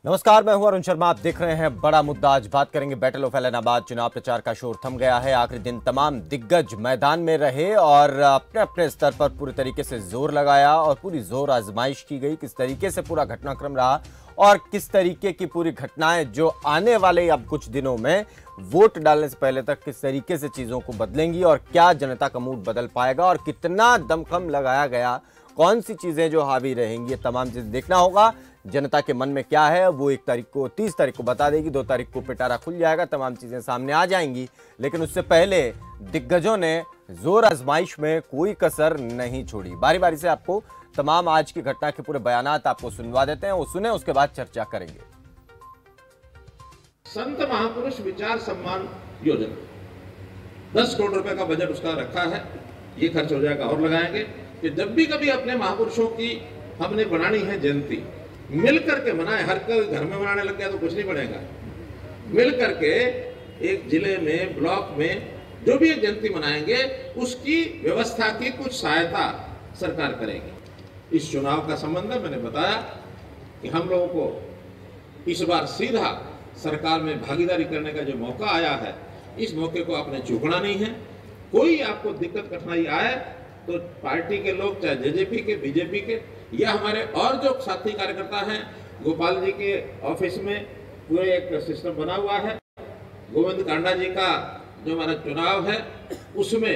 नमस्कार, मैं हूं अरुण शर्मा। आप देख रहे हैं बड़ा मुद्दा। आज बात करेंगे बैटल ऑफ ऐलनाबाद। चुनाव प्रचार का शोर थम गया है। आखिरी दिन तमाम दिग्गज मैदान में रहे और अपने अपने स्तर पर पूरी तरीके से जोर लगाया और पूरी जोर आजमाइश की गई। किस तरीके से पूरा घटनाक्रम रहा और किस तरीके की पूरी घटनाएं जो आने वाले अब कुछ दिनों में वोट डालने से पहले तक किस तरीके से चीजों को बदलेंगी और क्या जनता का मूड बदल पाएगा और कितना दमखम लगाया गया, कौन सी चीजें जो हावी रहेंगी, ये तमाम चीजें देखना होगा। जनता के मन में क्या है वो 1 तारीख को, 30 तारीख को बता देगी। 2 तारीख को पिटारा खुल जाएगा, तमाम चीजें सामने आ जाएंगी। लेकिन उससे पहले दिग्गजों ने जोर आजमाइश में कोई कसर नहीं छोड़ी। बारी बारी से आपको तमाम आज की घटना के पूरे बयानात आपको सुनवा देते हैं, वो सुने, उसके बाद चर्चा करेंगे। संत महापुरुष विचार सम्मान योजना 10 करोड़ रुपए का बजट उसका रखा है। ये खर्च हो जाएगा और लगाएंगे कि जब भी कभी अपने महापुरुषों की हमने बनानी है जयंती, मिल करके मनाए। हर कोई घर में मनाने लग गया तो कुछ नहीं बनेगा। मिल करके एक जिले में, ब्लॉक में जो भी एक जयंती मनाएंगे उसकी व्यवस्था की कुछ सहायता सरकार करेगी। इस चुनाव का संबंध है, मैंने बताया कि हम लोगों को इस बार सीधा सरकार में भागीदारी करने का जो मौका आया है, इस मौके को आपने चूकना नहीं है। कोई आपको दिक्कत कठिनाई आए तो पार्टी के लोग, चाहे जेजेपी के, बीजेपी के या हमारे और जो साथी कार्यकर्ता हैं, गोपाल जी के ऑफिस में पूरे एक सिस्टम बना हुआ है। गोविंद कांडा जी का जो हमारा चुनाव है उसमें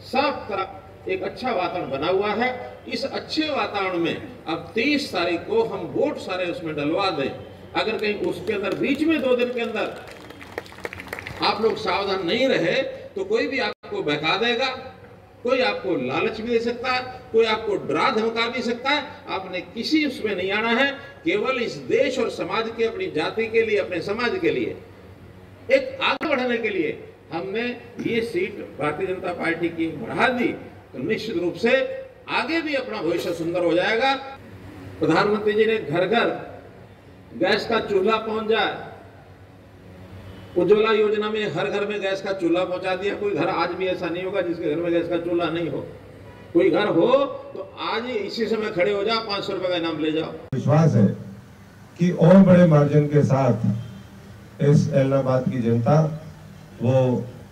सब तरफ एक अच्छा वातावरण बना हुआ है। इस अच्छे वातावरण में अब 30 तारीख को हम वोट सारे उसमें डलवा दें। अगर कहीं उसके अंदर बीच में 2 दिन के अंदर आप लोग सावधान नहीं रहे तो कोई भी आपको बहका देगा, कोई आपको लालच भी दे सकता है, कोई आपको डरा धमका भी सकता है। आपने किसी उसमें नहीं आना है। केवल इस देश और समाज के, अपनी जाति के लिए, अपने समाज के लिए, एक आगे बढ़ने के लिए हमने ये सीट भारतीय जनता पार्टी की बढ़ा दी तो निश्चित रूप से आगे भी अपना भविष्य सुंदर हो जाएगा। प्रधानमंत्री जी ने घर घर गैस का चूल्हा पहुंच जाए। उज्ज्वला योजना में हर घर में गैस का चूल्हा पहुंचा दिया। कोई घर आज भी ऐसा नहीं होगा जिसके घर में गैस का चूल्हा नहीं हो। कोई घर हो तो आज ही इसी समय खड़े हो जाओ, 500 रुपए का इनाम ले जाओ। विश्वास है कि और बड़े मार्जिन के साथ इस ऐलनाबाद की जनता वो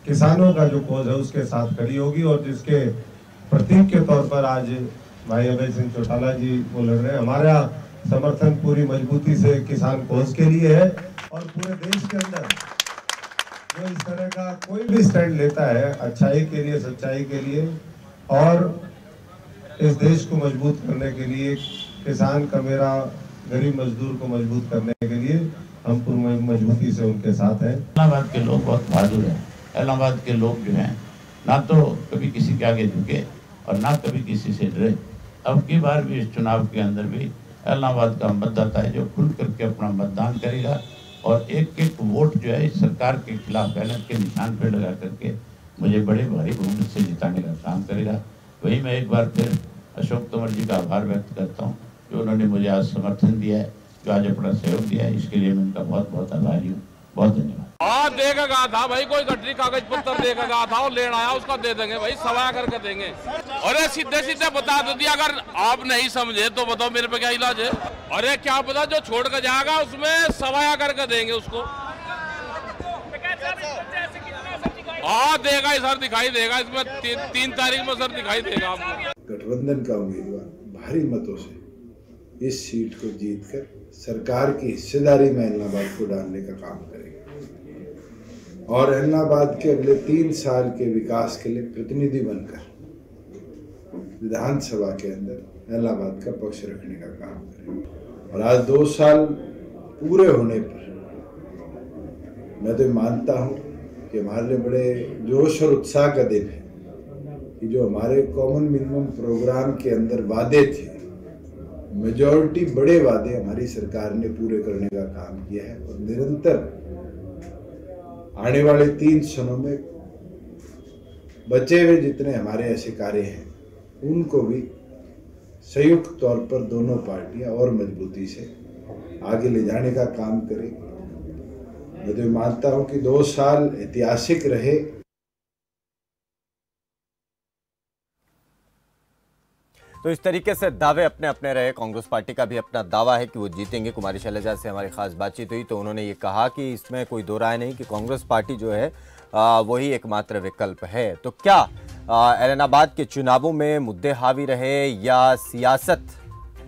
किसानों का जो कोज है उसके साथ खड़ी होगी और जिसके प्रतीक के तौर पर आज भाई अभय सिंह चौटाला जी वो लड़ रहे हैं। हमारा समर्थन पूरी मजबूती से किसान कोज के लिए है और पूरे देश के अंदर जो इस तरह का कोई भी स्टैंड लेता है अच्छाई के लिए, सच्चाई के लिए और इस देश को मजबूत करने के लिए, किसान का, मेरा गरीब मजदूर को मजबूत करने के लिए हम पूरी मजबूती से उनके साथ हैं। ऐलनाबाद के लोग बहुत बहादुर हैं। ऐलनाबाद के लोग जो हैं ना तो कभी किसी के आगे झुके और ना कभी किसी से डरे। अब की बार भी इस चुनाव के अंदर भी ऐलनाबाद का मतदाता है जो खुल करके अपना मतदान करेगा और एक एक वोट जो है इस सरकार के खिलाफ बैलेट के निशान पर लगा करके मुझे बड़े भारी बहुमत से जिताने का काम करेगा। वही मैं एक बार फिर अशोक तंवर जी का आभार व्यक्त करता हूँ जो उन्होंने मुझे आज समर्थन दिया है, जो आज अपना सहयोग दिया है। इसके लिए मैं उनका बहुत बहुत आभारी हूँ। बहुत धन्यवाद। देगा था भाई, कोई गठरी कागज पत्तर देगा था और लेना आया उसका दे देंगे भाई, सवाया करके देंगे। अरे सीधे सीधे बता दो दिया। अगर आप नहीं समझे तो बताओ मेरे पे क्या इलाज है। अरे क्या पता जो छोड़ कर जाएगा उसमें सवाया करके देंगे उसको। हाँ देगा सर, दिखाई देगा इसमें 3 तारीख में सर दिखाई देगा आपको। गठबंधन का उम्मीदवार भारी मतों से इस सीट को जीतकर सरकार की हिस्सेदारी में ऐलनाबाद को डालने का काम करेगा और ऐलनाबाद के अगले 3 साल के विकास के लिए प्रतिनिधि बनकर विधानसभा के अंदर ऐलनाबाद का पक्ष रखने का काम करेगा। और आज 2 साल पूरे होने पर मैं तो मानता हूँ कि हमारे लिए बड़े जोश और उत्साह का दिन है कि जो हमारे कॉमन मिनिमम प्रोग्राम के अंदर वादे थे, मेजॉरिटी बड़े वादे हमारी सरकार ने पूरे करने का काम किया है और निरंतर आने वाले 3 सालों में बचे हुए जितने हमारे ऐसे कार्य हैं उनको भी संयुक्त तौर पर दोनों पार्टियां और मजबूती से आगे ले जाने का काम करेगी। मैं तो मानता हूं कि 2 साल ऐतिहासिक रहे। तो इस तरीके से दावे अपने अपने रहे। कांग्रेस पार्टी का भी अपना दावा है कि वो जीतेंगे। कुमारी शैलजा से हमारी खास बातचीत हुई तो उन्होंने ये कहा कि इसमें कोई दो राय नहीं कि कांग्रेस पार्टी जो है वही एकमात्र विकल्प है। तो क्या ऐलनाबाद के चुनावों में मुद्दे हावी रहे या सियासत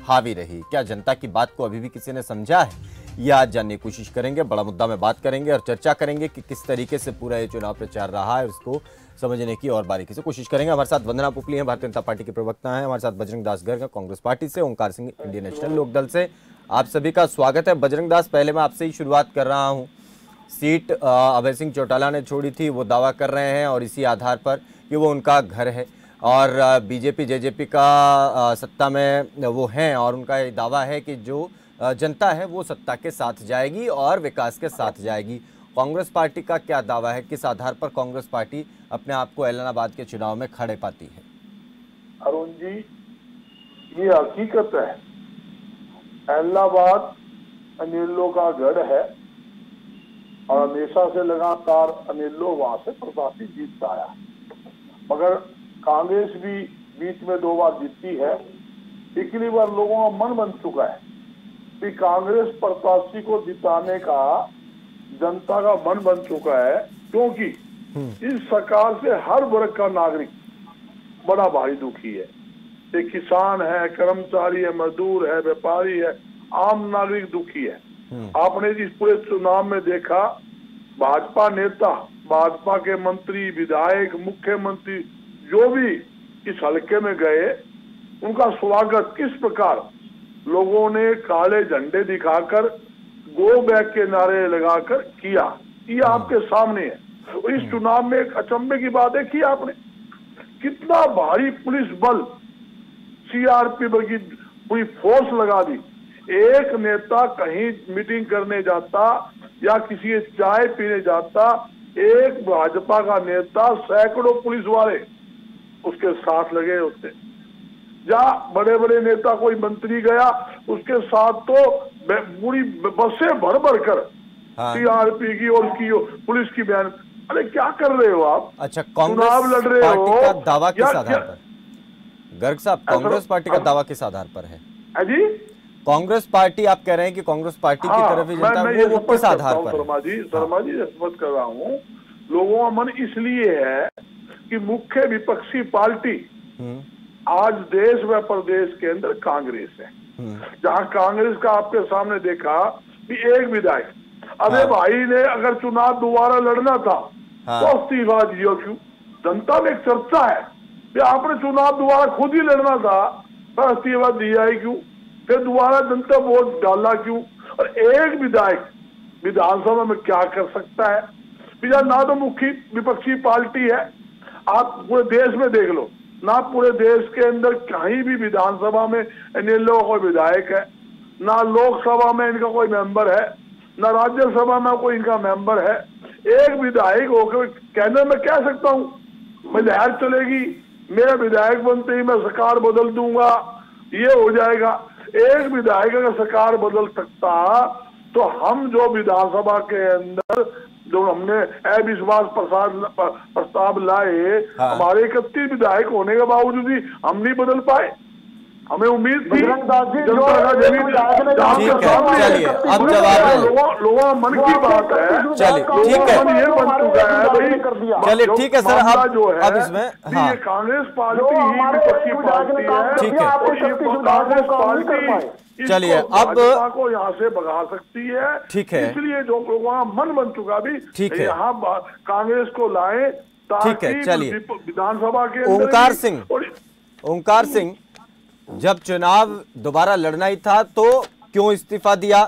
हावी रही? क्या जनता की बात को अभी भी किसी ने समझा है? ये आज जानने की कोशिश करेंगे। बड़ा मुद्दा में बात करेंगे और चर्चा करेंगे कि किस तरीके से पूरा ये चुनाव प्रचार रहा है, उसको समझने की और बारीकी से कोशिश करेंगे। हमारे साथ वंदना पुपली हैं, भारतीय जनता पार्टी के प्रवक्ता हैं। हमारे साथ बजरंग दास गर्ग कांग्रेस पार्टी से, ओंकार सिंह इंडियन नेशनल लोकदल से। आप सभी का स्वागत है। बजरंग दास, पहले मैं आपसे ही शुरुआत कर रहा हूँ। सीट अभय सिंह चौटाला ने छोड़ी थी, वो दावा कर रहे हैं और इसी आधार पर कि वो उनका घर है और बीजेपी जेजेपी का सत्ता में वो हैं और उनका ये दावा है कि जो जनता है वो सत्ता के साथ जाएगी और विकास के साथ जाएगी। कांग्रेस पार्टी का क्या दावा है? किस आधार पर कांग्रेस पार्टी अपने आप को ऐलनाबाद के चुनाव में खड़े पाती है? अरुण जी, ये हकीकत है, ऐलनाबाद अनिलों का गढ़ है और हमेशा से लगातार अनिलो वहां से प्रत्याशी जीतता आया। मगर कांग्रेस भी बीच में 2 बार जीती है। पिछली बार लोगों का मन बन चुका है कि कांग्रेस प्रत्याशी को जिताने का जनता का मन बन चुका है, क्योंकि इस सरकार से हर वर्ग का नागरिक बड़ा भारी दुखी है। एक किसान है, कर्मचारी है, मजदूर है, व्यापारी है, आम नागरिक दुखी है। आपने इस पूरे चुनाव में देखा, भाजपा नेता, भाजपा के मंत्री, विधायक, मुख्यमंत्री जो भी इस हलके में गए, उनका स्वागत किस प्रकार लोगों ने काले झंडे दिखाकर, गो बैक के नारे लगाकर किया, ये आपके सामने है। और इस चुनाव में एक अचंभे की बात है कि आपने कितना भारी पुलिस बल, सीआरपी की पूरी फोर्स लगा दी। एक नेता कहीं मीटिंग करने जाता या किसी चाय पीने जाता, एक भाजपा का नेता सैकड़ों पुलिस वाले उसके साथ लगे होते। जहाँ बड़े बड़े नेता, कोई मंत्री गया, उसके साथ तो पूरी बसें भर भर कर सीआरपी की और उसकी पुलिस की बयान। अरे क्या कर रहे हो आप? अच्छा, कांग्रेस लड़ रहे पार्टी हो का दावा किस आधार पर? गर्ग साहब, कांग्रेस पार्टी का दावा किस आधार पर है? जी, कांग्रेस पार्टी, आप कह रहे हैं कि कांग्रेस पार्टी की तरफ ही जनता, वो किस आधार पर? शर्मा जी स्पष्ट कर रहा हूँ, लोगों का मन इसलिए है कि मुख्य विपक्षी पार्टी आज देश व प्रदेश के अंदर कांग्रेस है। जहां कांग्रेस का आपके सामने देखा कि एक विधायक अबे भाई ने अगर चुनाव दोबारा लड़ना था तो इस्तीफा दिया क्यों? जनता में एक चर्चा है कि आपने चुनाव दोबारा खुद ही लड़ना था तो इस्तीफा दिया ही क्यों? फिर दोबारा जनता वोट डाला क्यों? और एक विधायक विधानसभा में क्या कर सकता है? ना तो मुख्य विपक्षी पार्टी है, आप पूरे देश में देख लो, ना पूरे देश के अंदर कहीं भी विधानसभा में इन लोगों का कोई विधायक है, ना लोकसभा में इनका कोई मेंबर है, ना राज्यसभा में कोई इनका मेंबर है। एक विधायक होकर कहने में कह सकता हूँ मैं लहर चलेगी, मेरा विधायक बनते ही मैं सरकार बदल दूंगा, ये हो जाएगा। एक विधायक अगर सरकार बदल सकता तो हम जो विधानसभा के अंदर जो हमने अविश्वास प्रस्ताव लाए, हमारे 31 विधायक होने के बावजूद भी हम नहीं बदल पाए। हमें उम्मीद थी ठीक है, चलिए अब जवाब लोगों मन की बात है। चलिए ठीक है, ये बन चुका है भाई। चलिए ठीक है सर, अब इसमें ये कांग्रेस पार्टी ही विपक्षी पार्टी है। ठीक है, कांग्रेस पार्टी चलिए अब को यहाँ से भगा सकती है। ठीक है, इसलिए जो लोगों का मन बन चुका भी, ठीक है, यहाँ कांग्रेस को लाए ठीक है। चलिए विधानसभा के ओंकार सिंह, जब चुनाव दोबारा लड़ना ही था तो क्यों इस्तीफा दिया?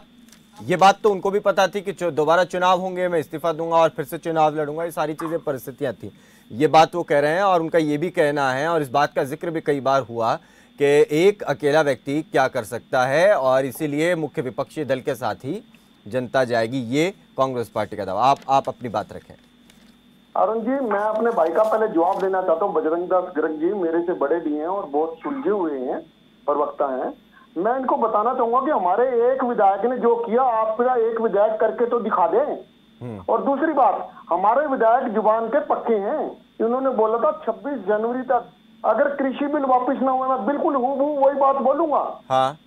ये बात तो उनको भी पता थी कि दोबारा चुनाव होंगे, मैं इस्तीफा दूंगा और फिर से चुनाव लड़ूंगा, ये सारी चीजें परिस्थितियां थी, ये बात वो कह रहे हैं। और उनका ये भी कहना है और इस बात का जिक्र भी कई बार हुआ कि एक अकेला व्यक्ति क्या कर सकता है और इसीलिए मुख्य विपक्षी दल के साथ ही जनता जाएगी, ये कांग्रेस पार्टी का दावा। आप अपनी बात रखें। अरुण जी, मैं अपने भाई का पहले जवाब देना चाहता हूँ। बजरंग दास गर्ग जी मेरे से बड़े भी हैं और बहुत सुलझे हुए हैं, प्रवक्ता हैं। मैं इनको बताना चाहूंगा कि हमारे एक विधायक ने जो किया, आप पूरा एक विधायक करके तो दिखा दें। और दूसरी बात, हमारे विधायक जुबान के पक्के हैं। इन्होंने बोला था 26 जनवरी तक अगर कृषि बिल वापस ना हुआ मैं बिल्कुल हूबहू वही बात बोलूंगा। हाँ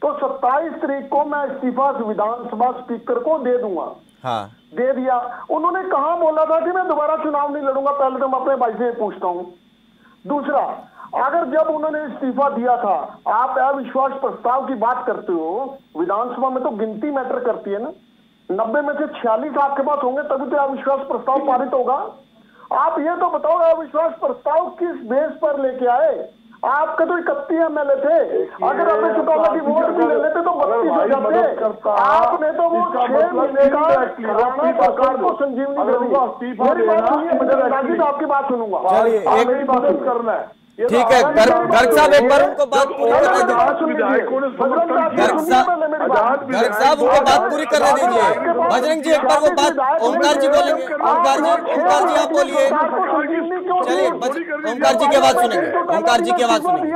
तो 27 तारीख को मैं इस्तीफा विधानसभा स्पीकर को दे दूंगा। हाँ दे दिया। उन्होंने कहाँ बोला था कि मैं दोबारा चुनाव नहीं लड़ूंगा? पहले तो मैं अपने भाई से पूछता हूँ। दूसरा, अगर जब उन्होंने इस्तीफा दिया था, आप अविश्वास प्रस्ताव की बात करते हो, विधानसभा में तो गिनती मैटर करती है ना। 90 में से 46 आपके पास होंगे तभी तो अविश्वास प्रस्ताव पारित होगा। आप ये तो बताओ अविश्वास प्रस्ताव किस बेस पर लेके आए? आपके तो 31 MLA थे, अगर अभय चौटाला की वोट भी ले लेते तो 32 हो जाते। आपने तो वो 6 महीने का राणा सरकार को संजीवनी दे दी। मेरी बात सुनिए, आपकी बात सुनूंगा। चलिए मेरी बात करना है। ठीक है, गर्ग साहब एक बार उनको बात पूरी करने दीजिए। गर्ग साहब उनको बात पूरी करने दीजिए। बजरंग जी एक बार वो बात, ओमकार जी बोलेंगे। ओमकार जी आप बोलिए। चलिए ओमकार जी की आवाज सुनेंगे, ओमकार जी की आवाज सुनेंगे।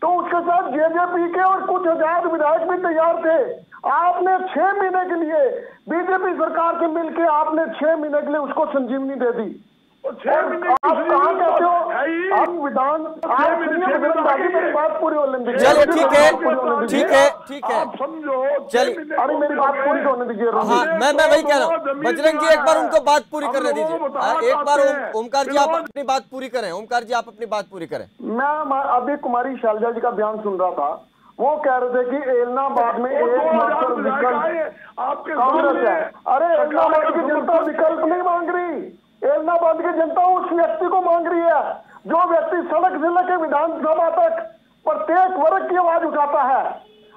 तो उसके साथ जेजेपी के और कुछ हजार विधायक भी तैयार थे। आपने 6 महीने के लिए बीजेपी सरकार से मिलकर आपने 6 महीने के लिए उसको संजीवनी दे दी। आप कहाँ कहते हो? आप विधान मेरी बात पूरी होने दीजिए। चलिए ठीक है, ठीक है। आप समझो, चलिए अरे मेरी बात पूरी होने दीजिए। हाँ मैं वही कह रहा हूँ। बजरंग जी एक बार उनको बात पूरी करने दीजिए। एक बार ओमकार जी आप अपनी बात पूरी करें। ओमकार जी आप अपनी बात पूरी करें। मैं अभी कुमारी शैलजा जी का बयान सुन रहा था। वो कह रहे थे कि एलनाबाद में एकमात्र विकल्प कांग्रेस है। अरे एलनाबाद की जनता विकल्प नहीं मांग रही। एलनाबाद की जनता उस व्यक्ति को मांग रही है जो व्यक्ति सड़क से लेकर विधानसभा तक प्रत्येक वर्ग की आवाज उठाता है।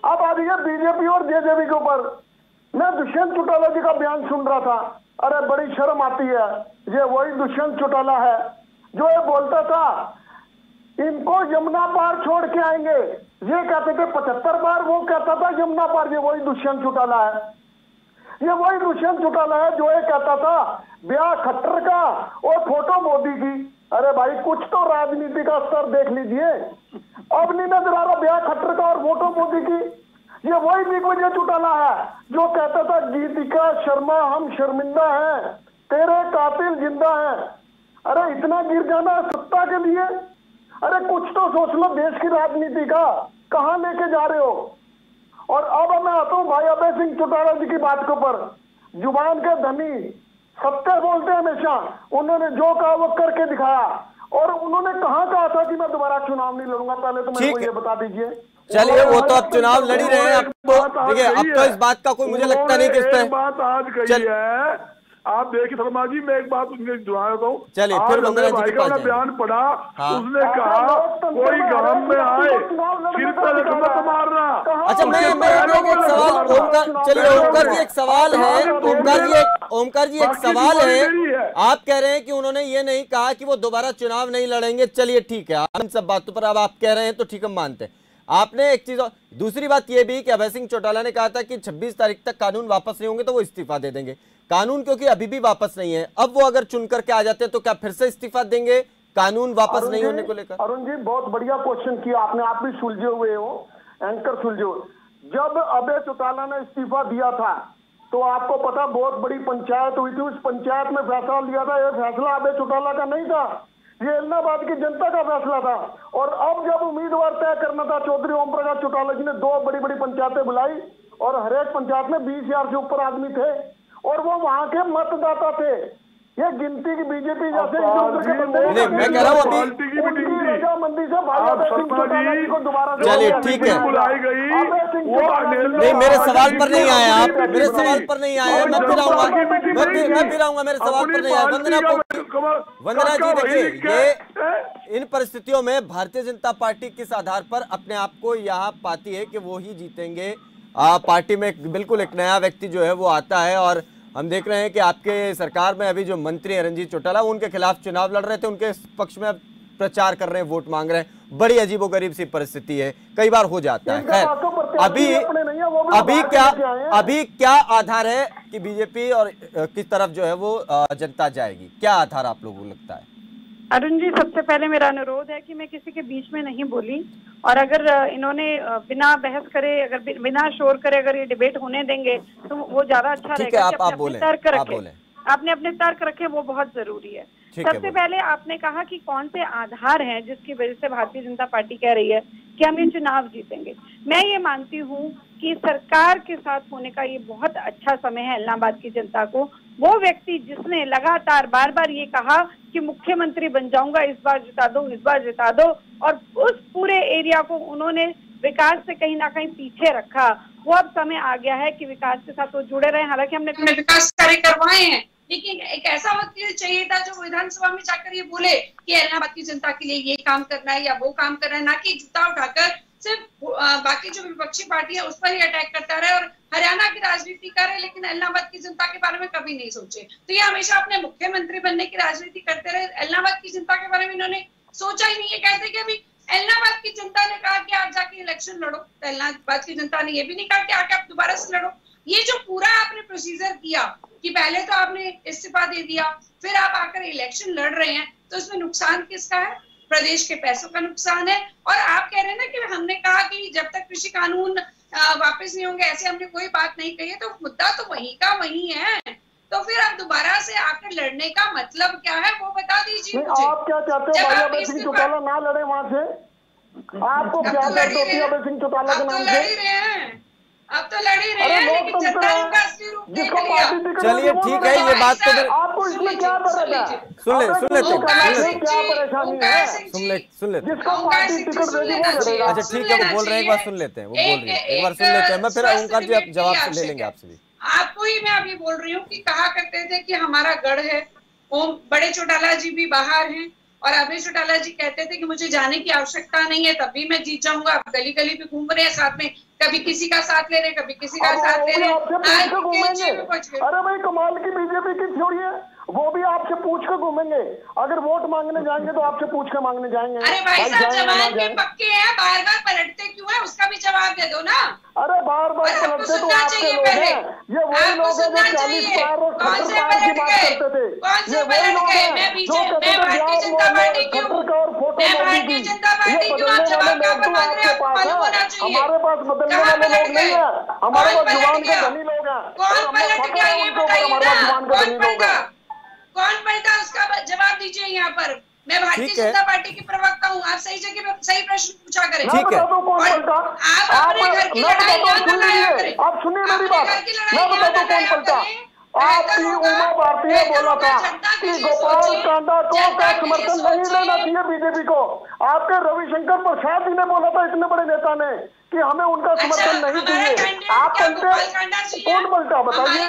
अब आ रही बीजेपी और जेजेपी के ऊपर। मैं दुष्यंत चौटाला जी का बयान सुन रहा था। अरे बड़ी शर्म आती है। ये वही दुष्यंत चौटाला है जो ये बोलता था इनको यमुना पार छोड़ के आएंगे। ये कहते थे 75 बार, वो कहता था यमुना पार। ये वही दुष्यंत चौटाला है। ये वही दुष्यंत चौटाला है जो ये कहता था ब्याह खट्टर का और फोटो मोदी की। अरे भाई कुछ तो राजनीति का स्तर देख लीजिए। अब नहीं नजर आ रहा ब्याह खट्टर का और फोटो मोदी की। ये वही दिग्विजय चौटाला है जो कहता था गीतिका शर्मा हम शर्मिंदा हैं, तेरे कातिल जिंदा हैं। अरे इतना गिर जाना सत्ता के लिए? अरे कुछ तो सोच लो देश की राजनीति का, कहां लेके जा रहे हो? और अब मैं आता हूं भाई अभय सिंह चौटाला जी की बात के ऊपर। जुबान के धनी, सत्य बोलते हमेशा। उन्होंने जो कहा वो करके दिखाया। और उन्होंने कहा था कि मैं दोबारा चुनाव नहीं लड़ूंगा? पहले तो मेरे को ये बता दीजिए। चलिए वो तो अब चुनाव लड़ ही रहे हैं। अब तो देखिए अब तो इस बात का कोई मुझे लगता नहीं कि इस पे बात आज कही है। आप देखिए शर्मा जी, मैं एक बात दोहरा देता हूँ। चलिए फिर वंदना जी के पास बयान पढ़ा। हाँ। उसने कहा कोई गांव में आए सिर पर मत मारना। अच्छा मैं एक सवाल ओमकार, चलिए ओमकार जी एक सवाल है। ओमकार जी एक सवाल है। आप कह रहे हैं कि उन्होंने ये नहीं कहा कि वो दोबारा चुनाव नहीं लड़ेंगे। चलिए ठीक है, इन सब बातों पर अब आप कह रहे हैं तो ठीक हम मानते हैं। आपने एक चीज और, दूसरी बात यह भी कि अभय सिंह चौटाला ने कहा था कि 26 तारीख तक कानून वापस नहीं होंगे तो वो इस्तीफा दे देंगे। कानून क्योंकि अभी भी वापस नहीं है, अब वो अगर चुन करके आ जाते हैं तो क्या फिर से इस्तीफा देंगे कानून वापस नहीं होने को लेकर? अरुण जी बहुत बढ़िया क्वेश्चन किया आपने। आप भी सुलझे हुए हो, एंकर सुलझे हुए। जब अभय चौटाला ने इस्तीफा दिया था तो आपको पता बहुत बड़ी पंचायत हुई थी। उस पंचायत में फैसला लिया था। यह फैसला अभय चौटाला का नहीं था, ये इलाहाबाद की जनता का फैसला था। और अब जब उम्मीदवार तय करना था, चौधरी ओम प्रकाश चौटाला जी ने 2 बड़ी बड़ी पंचायतें बुलाई और हर एक पंचायत में 20,000 से ऊपर आदमी थे और वो वहां के मतदाता थे। ये गिनती की बीजेपी जैसे मैं कह रहा हूँ अभी चलिए ठीक है। नहीं मेरे सवाल पर नहीं आए आप, मेरे सवाल पर नहीं आए। मैं फिर आऊंगा, मैं फिर आऊंगा। मेरे सवाल पर नहीं आए। वंदना जी देखिए, ये इन परिस्थितियों में भारतीय जनता पार्टी किस आधार पर अपने आप को यहाँ पाती है कि वो ही जीतेंगे? पार्टी में बिल्कुल एक नया व्यक्ति जो है वो आता है और हम देख रहे हैं कि आपके सरकार में अभी जो मंत्री है रणजीत चौटाला, उनके खिलाफ चुनाव लड़ रहे थे, उनके पक्ष में प्रचार कर रहे हैं, वोट मांग रहे हैं। बड़ी अजीबोगरीब सी परिस्थिति है, कई बार हो जाता है। खैर अभी क्या आधार है कि बीजेपी और किस तरफ जो है वो जनता जाएगी? क्या आधार आप लोगों को लगता है? अरुण जी सबसे पहले मेरा अनुरोध है कि मैं किसी के बीच में नहीं बोली और अगर इन्होंने बिना बहस करे, अगर बिना शोर करे अगर ये डिबेट होने देंगे तो वो ज्यादा अच्छा रहेगा। आप बोलें, आपने अपने तर्क रखे, वो बहुत जरूरी है। सबसे पहले आपने कहा कि कौन से आधार हैं जिसकी वजह से भारतीय जनता पार्टी कह रही है कि हम ये चुनाव जीतेंगे। मैं ये मानती हूँ कि सरकार के साथ होने का ये बहुत अच्छा समय है इलाहाबाद की जनता को। वो व्यक्ति जिसने लगातार बार बार ये कहा कि मुख्यमंत्री बन जाऊंगा, इस बार जिता दो, इस बार जिता दो, और उस पूरे एरिया को उन्होंने विकास से कहीं ना कहीं पीछे रखा, वो अब समय आ गया है कि विकास के साथ वो जुड़े रहे। हालांकि हमने विकास कार्य करवाए हैं, लेकिन एक ऐसा वक्त चाहिए था जो विधानसभा में जाकर ये बोले कि इलाहाबाद की जनता के लिए ये काम करना है या वो काम करना है, ना कि जूता उठाकर सिर्फ बाकी जो विपक्षी पार्टी है उस पर ही अटैक करता रहे और हरियाणा की राजनीति करे, लेकिन इलाहाबाद की जनता के बारे में कभी नहीं सोचे। तो ये हमेशा अपने मुख्यमंत्री बनने की राजनीति करते रहे, इलाहाबाद की जनता के बारे में इन्होंने सोचा ही नहीं है। कहते कि अभी इलाहाबाद की जनता ने कहा कि आप जाके इलेक्शन लड़ो, तो इलाहाबाद की जनता ने ये भी नहीं कहा कि आके आप दोबारा से लड़ो। ये जो पूरा आपने प्रोसीजर किया कि पहले तो आपने इस्तीफा दे दिया, फिर आप आकर इलेक्शन लड़ रहे हैं, तो इसमें नुकसान किसका है? प्रदेश के पैसों का नुकसान है। और आप कह रहे हैं ना कि हमने कहा कि जब तक कृषि कानून वापस नहीं होंगे, ऐसे हमने कोई बात नहीं कही है, तो मुद्दा तो वही का वही है। तो फिर आप दोबारा से आकर लड़ने का मतलब क्या है वो बता दीजिए मुझे। आप क्या चाहते हो भाई अभय सिंह चौटाला ना लड़े वहां से? आपको क्या दर्द होती है अभय सिंह चौटाला के नाम से? अब तो लड़ ही रहे हैं, लेकिन जनता उनका असली रूप देख लिया। चलिए ठीक है, ये बात तो आपको इसमें क्या दर्द है? सुन लेते क्या परेशानी है? सुन लेते जिसको पार्टी टिकट देगी वो लड़ेगा। अच्छा ठीक है, वो बोल रहे हैं, एक बार सुन लेते हैं, वो बोल रही है, एक बार सुन लेते हैं। मैं फिर ओंकार जी आप जवाब ले लेंगे आपसे भी। आपको ही मैं अभी बोल रही हूँ कि कहा करते थे कि हमारा गढ़ है, ओम बड़े चौटाला जी भी बाहर हैं और अभय चौटाला जी कहते थे कि मुझे जाने की आवश्यकता नहीं है, तब भी मैं जीत जाऊंगा। आप गली गली पे घूम रहे हैं साथ में, कभी किसी का साथ ले रहे, कभी किसी का साथ ले रहे। अरे भाई कमाल की बीजेपी की छोड़िए, वो भी आपसे पूछ के घूमेंगे। अगर वोट मांगने जाएंगे तो आपसे पूछ के मांगने जाएंगे। अरे भाई साहब जवान के पक्के हैं, बार बार पलटते क्यों है उसका भी जवाब दे दो ना। अरे बार बार पलटते तो आपके लोग हैं, ये वही लोग हैं जो 40 पार और 70 पार की बात करते थे। ये वही लोग हैं जो कहते थे बिहार खट्टर का और फोटो मोदी की। ये बदलने वाले लोग तो आपके पास है, हमारे पास बदलने वाले लोग नहीं है। हमारे पास जुबान के धनी लोग हैं, हमने फकर है उनके ऊपर, हमारे पास जुबान के धनी लोग हैं। कौन पलटा उसका जवाब दीजिए यहाँ पर। मैं भारतीय जनता पार्टी की प्रवक्ता हूँ, आप सही जगह पे सही प्रश्न पूछा करें। ठीक है, आप अपने घर की लड़ाई ना लड़ाया करें। आप सुनिए मेरी बात, मैं बताता हूँ कौन पलटा। आपकी उमा भारती ने बोला था कि गोपाल कांडा को का समर्थन नहीं लेना चाहिए बीजेपी को। आपके रविशंकर प्रसाद जी ने बोला था, इतने बड़े नेता ने, कि हमें उनका समर्थन नहीं चाहिए। आप पलटे, कौन पलटा बताइए?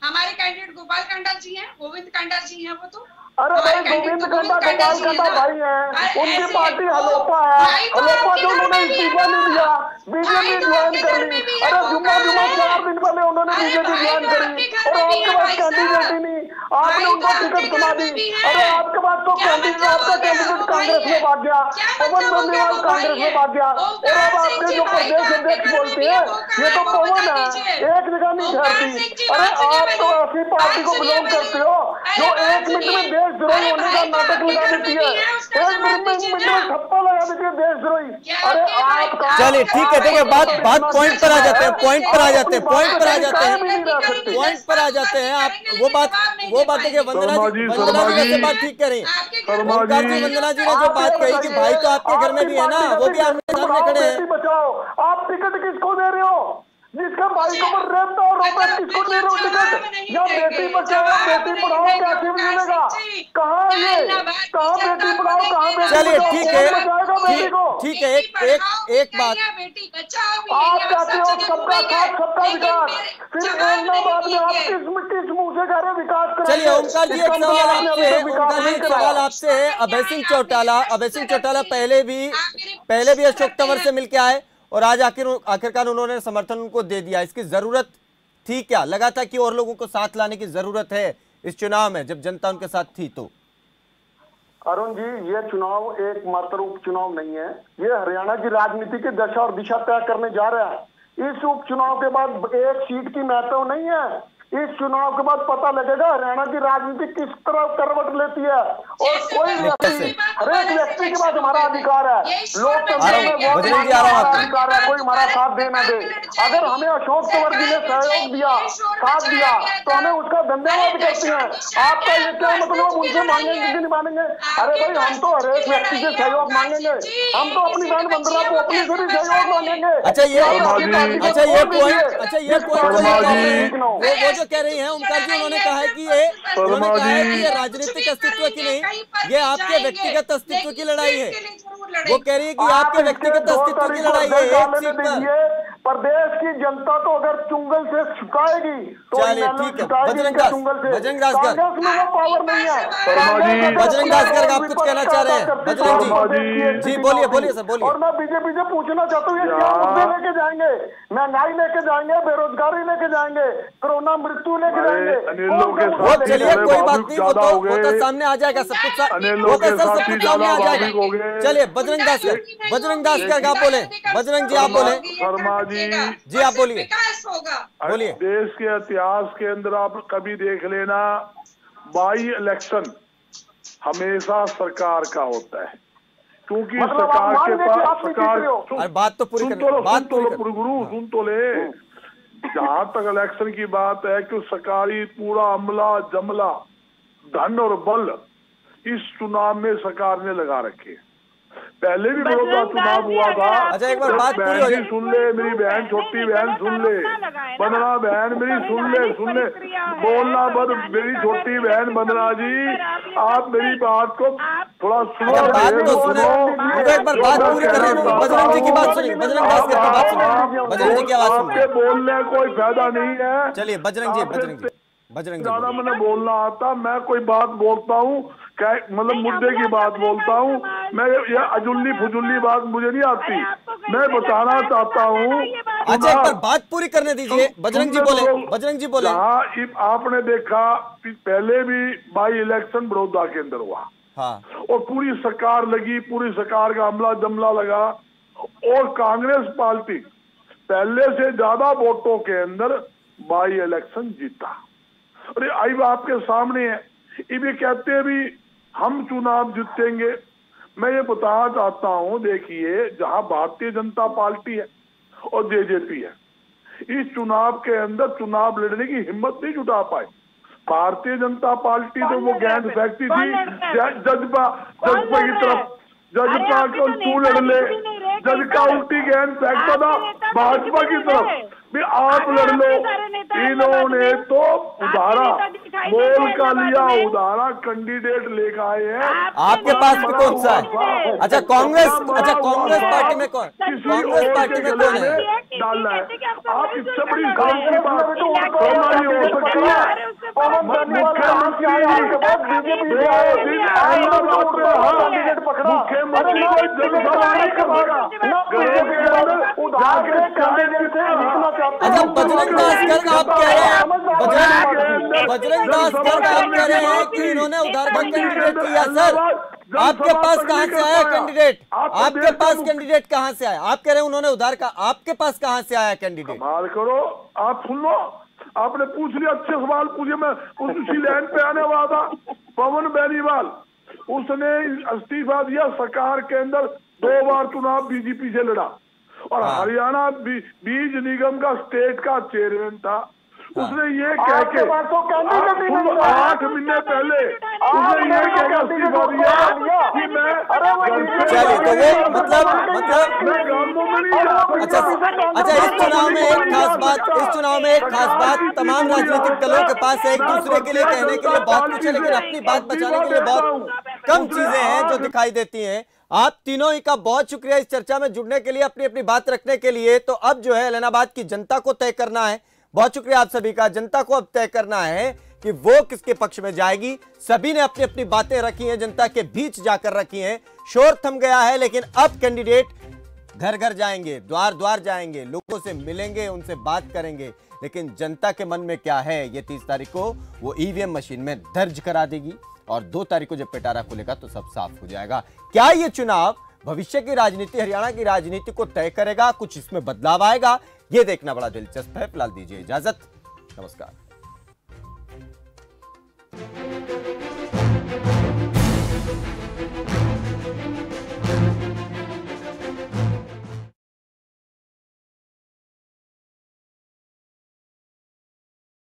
हमारे कैंडिडेट गोपाल कांडा जी हैं, गोविंद कांडा जी हैं। वो तो अरे भाई गोविंद कांडा गोपाल कांडा भाई हैं, उनकी पार्टी हलोपा है। हलोपा जो उन्होंने इस्तीफा नहीं दिया, बीजेपी ज्वाइन कर ली। अरे जुम्मा 4 दिन पहले उन्होंने बीजेपी ज्वाइन करी और आपके पास कैंडिडेट ही नहीं, आपने उनको टिकट सुना दी। अरे आपके पास तो कैंडिडेट, आपका कैंडिडेट कांग्रेस में भाग गया, पवन बेनीवाल कांग्रेस में भाग गया। और अब आपके जो प्रदेश अध्यक्ष बोलते हैं ये तो पवन है, एक जगह नहीं ठहरती। अरे आप तो ऐसी पार्टी को बिलोंग करते हो जो 1 मिनट में देशद्रोही होने का नाटक लगा देती है, 1 मिनट में ठप्पा लगा देती है देशद्रोही। अरे आप चलिए ठीक है, देखिए बात पॉइंट पर आ जाते हैं, पॉइंट पर आ जाते हैं, पॉइंट पर आ जाते हैं, पॉइंट पर आ जाते हैं। आप वो बात देखिए, वंदना जी वैसे बात ठीक कह रही है। ओंकार जी, वंदना जी ने जो बात कही कि भाई तो आपके घर में भी है ना, वो भी आपके सामने खड़े हैं। बचाओ, आप टिकट किसको दे रहे हो? जिसका भाई को पर रेप और रोक किसको दे रहे हो टिकट? या बेटी बचाओ बेटी पढ़ाओ कैसे मिलेगा? कहाँ ये, कहाँ बेटी पढ़ाओ, कहाँ बेटी? चलिए ठीक है, एक बात आप कहते हो सबका साथ सबका विकास, फिर इलाहाबाद में आप किस मुंह से कह रहे विकास करें? चलिए ओंकार जी एक सवाल आपसे है। अभय सिंह चौटाला पहले भी अशोक तंवर से मिलके आए और आज आखिरकार उन्होंने समर्थन उनको दे दिया। इसकी जरूरत थी क्या? लगा था कि और लोगों को साथ लाने की जरूरत है इस चुनाव में, जब जनता उनके साथ थी तो? अरुण जी, ये चुनाव एक मात्र उपचुनाव नहीं है, ये हरियाणा की राजनीति की दशा और दिशा तय करने जा रहा है। इस उपचुनाव के बाद एक सीट की महत्व नहीं है, इस चुनाव के बाद पता लगेगा हरियाणा की राजनीति किस तरह करवट लेती है। और कोई व्यक्ति, हर एक व्यक्ति के पास हमारा अधिकार है, लोकतंत्र में वोट मांगने का अधिकार है, कोई हमारा साथ दे ना दे। अगर हमें अशोक तंवर जी ने सहयोग दिया, साथ दिया, तो हमें उसका धन्यवाद करते हैं। आपका ये क्या मतलब उनसे मांगेंगे कि नहीं मांगेंगे? अरे भाई, हम तो हर एक व्यक्ति से सहयोग मांगेंगे, हम तो अपनी बहन वंदना को अपनी से भी सहयोग मांगेंगे। अच्छा ये पॉइंट वो जो कह रही हैं ओमकार जी, उन्होंने कहा है कि ये राजनीतिक अस्तित्व की नहीं, ये आपके व्यक्तिगत अस्तित्व की लड़ाई है। वो कह रही है कि आपके व्यक्तिगत अस्तित्व की लड़ाई है एक सीट पर। प्रदेश की जनता तो अगर चुंगल से छुटाएगी तो चलिए ठीक है। बजरंग दास कांग्रेस में वो पावर नहीं है। बजरंग दास गर्ग, आप कुछ कहना चाह रहे हैं? बजरंग जी बोलिए सर, बोलिए। और मैं बीजेपी से पूछना चाहता हूँ, ये क्या मुद्दे लेके जाएंगे? महंगाई लेके जाएंगे, बेरोजगारी लेके जाएंगे, कोरोना मृत्यु लेके जाएंगे? वो चलिए कोई बात नहीं, वो तो सामने आ जाएगा सब कुछ, वो तो सर सब कुछ सामने आ जाएगा। चलिए बजरंग दास गर्ग आप बोले, बजरंग जी आप बोले। शर्मा जी आप बोलिए। बोलिए। देश के इतिहास के अंदर आप कभी देख लेना, बाई इलेक्शन हमेशा सरकार का होता है, क्योंकि सरकार के पास सरकार बात तो पूरी सुन तो ले। जहां तक इलेक्शन की बात है कि सरकारी पूरा अमला जमला धन और बल इस चुनाव में सरकार ने लगा रखे। पहले भी बहुत बार चुनाव हुआ था। अच्छा एक बार बात पूरी हो जाए, सुन ले मेरी बहन, छोटी बहन सुन ले, वंदना बहन मेरी सुन ले, बोलना मत मेरी छोटी बहन वंदना जी, आप मेरी बात को थोड़ा सुनो। बात तो सुनो, एक बार बात पूरी कर रहे हैं। बजरंग जी की बात सुनिए, बजरंग दास की बात सुनिए, बजरंग जी की आवाज सुनिए। आपके बोलने कोई फायदा नहीं है। चलिए बजरंग जी ज्यादा मैंने बोलना आता, मैं कोई बात बोलता हूँ मतलब मुद्दे की बात बोलता हूँ, मैं ये अजुल्ली फुजुल्ली बात मुझे नहीं आती, मैं बताना चाहता हूँ। अच्छा एक बार बात पूरी करने दीजिए। बजरंग जी बोले। हाँ, आपने देखा पहले भी बाई इलेक्शन बड़ौदा के अंदर हुआ, हाँ, और पूरी सरकार लगी, पूरी सरकार का अमला जमला लगा, और कांग्रेस पार्टी पहले से ज्यादा वोटों के अंदर बाई इलेक्शन जीता। अरे आई आपके सामने है, ये कहते हैं भी हम चुनाव जीतेंगे। मैं ये बताना चाहता हूँ, देखिए जहां भारतीय जनता पार्टी है और जेजेपी है, इस चुनाव के अंदर चुनाव लड़ने की हिम्मत नहीं जुटा पाए। भारतीय जनता पार्टी तो वो गैंड फैक्ट्री थी, जज्बा की तरफ, जज्बा को तू लड़ ले, जज का उल्टी गैंड फेंकता था भाजपा की तरफ भी आप लड़ लो। इन्होंने तो उधारा बोल का लिया, उधारा कैंडिडेट लेकर आए हैं। आपके पास में कौन सा है? अच्छा कांग्रेस पार्टी में कौन? कांग्रेस पार्टी में कौन है? डालना है आप, इससे बड़ी काम की बात नहीं हो सकती है। मुख्यमंत्री अच्छा बजरंग दास गर्ग आप कह रहे हैं, बजरंग दास गर्ग आप कह रहे हैं कि इन्होंने उधार का कैंडिडेट किया। सर आपके पास कहां से आया कैंडिडेट? आपके पास कैंडिडेट कहां से आया? आप कह रहे हैं उन्होंने उधार का, आपके पास कहां से आया कैंडिडेट? सवाल करो, आप सुन लो, आपने पूछ लिया, अच्छे सवाल पूछे। मैं उसी लाइन पे आने वाला था। पवन बेनीवाल, उसने इस्तीफा दिया, सरकार के अंदर 2 बार चुनाव बीजेपी से लड़ा, और हरियाणा बीज निगम का स्टेट का चेयरमैन था। उसने ये कह के 8 महीने पहले उसने ये कह के इस्तीफा दिया कि मैं अच्छा इस चुनाव में एक खास बात तमाम राजनीतिक दलों के पास है, एक दूसरे के लिए कहने के लिए बहुत कुछ है, लेकिन अपनी बात बचाने के लिए बहुत कम चीजें हैं जो दिखाई देती हैं। आप तीनों ही का बहुत शुक्रिया इस चर्चा में जुड़ने के लिए, अपनी अपनी बात रखने के लिए। तो अब जो है ऐलनाबाद की जनता को तय करना है। बहुत शुक्रिया आप सभी का। जनता को अब तय करना है कि वो किसके पक्ष में जाएगी। सभी ने अपनी अपनी बातें रखी हैं, जनता के बीच जाकर रखी हैं। शोर थम गया है, लेकिन अब कैंडिडेट घर घर जाएंगे, द्वार द्वार जाएंगे, लोगों से मिलेंगे, उनसे बात करेंगे। लेकिन जनता के मन में क्या है ये 30 तारीख को वो ईवीएम मशीन में दर्ज करा देगी, और 2 तारीख को जब पिटारा खुलेगा तो सब साफ हो जाएगा। क्या ये चुनाव भविष्य की राजनीति, हरियाणा की राजनीति को तय करेगा? कुछ इसमें बदलाव आएगा? ये देखना बड़ा दिलचस्प है। फिलहाल दीजिए इजाजत, नमस्कार।